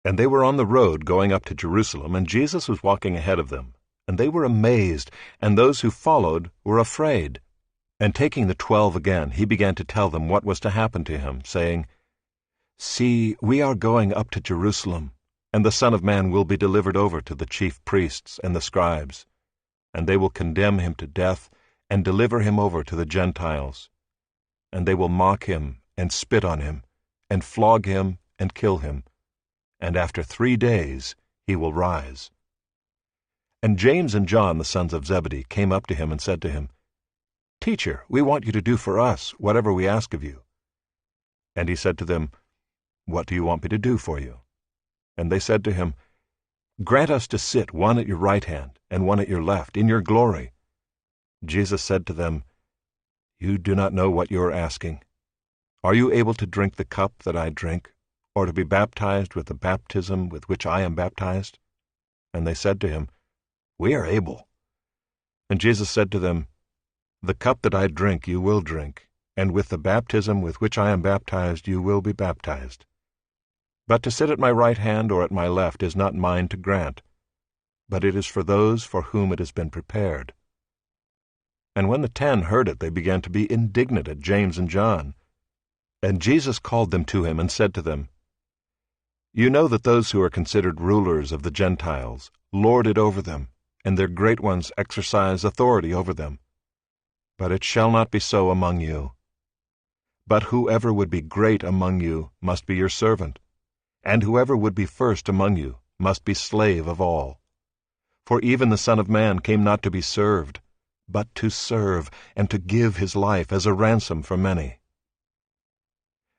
And they were on the road going up to Jerusalem, and Jesus was walking ahead of them. And they were amazed, and those who followed were afraid. And taking the 12 again, he began to tell them what was to happen to him, saying, "See, we are going up to Jerusalem, and the Son of Man will be delivered over to the chief priests and the scribes, and they will condemn him to death and deliver him over to the Gentiles. And they will mock him and spit on him and flog him and kill him. And after 3 days he will rise." And James and John, the sons of Zebedee, came up to him and said to him, "Teacher, we want you to do for us whatever we ask of you." And he said to them, "What do you want me to do for you?" And they said to him, "Grant us to sit one at your right hand and one at your left, in your glory." Jesus said to them, "You do not know what you are asking. Are you able to drink the cup that I drink, or to be baptized with the baptism with which I am baptized?" And they said to him, "We are able." And Jesus said to them, "The cup that I drink you will drink, and with the baptism with which I am baptized you will be baptized. But to sit at my right hand or at my left is not mine to grant, but it is for those for whom it has been prepared." And when the 10 heard it, they began to be indignant at James and John. And Jesus called them to him and said to them, "You know that those who are considered rulers of the Gentiles lord it over them, and their great ones exercise authority over them. But it shall not be so among you. But whoever would be great among you must be your servant, and whoever would be first among you must be slave of all. For even the Son of Man came not to be served, but to serve, and to give his life as a ransom for many."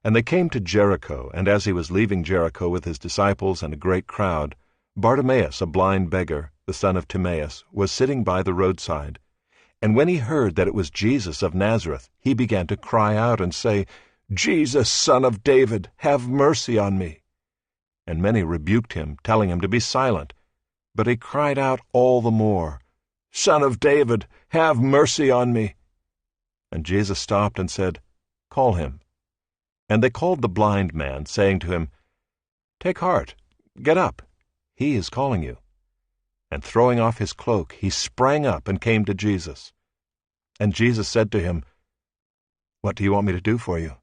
And they came to Jericho, and as he was leaving Jericho with his disciples and a great crowd, Bartimaeus, a blind beggar, the son of Timaeus, was sitting by the roadside. And when he heard that it was Jesus of Nazareth, he began to cry out and say, "Jesus, Son of David, have mercy on me." And many rebuked him, telling him to be silent. But he cried out all the more, "Son of David, have mercy on me." And Jesus stopped and said, "Call him." And they called the blind man, saying to him, "Take heart, get up, he is calling you." And throwing off his cloak, he sprang up and came to Jesus. And Jesus said to him, "What do you want me to do for you?"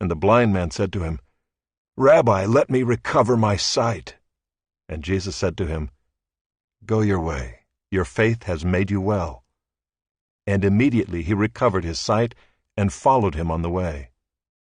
And the blind man said to him, "Rabbi, let me recover my sight." And Jesus said to him, "Go your way, your faith has made you well." And immediately he recovered his sight and followed him on the way.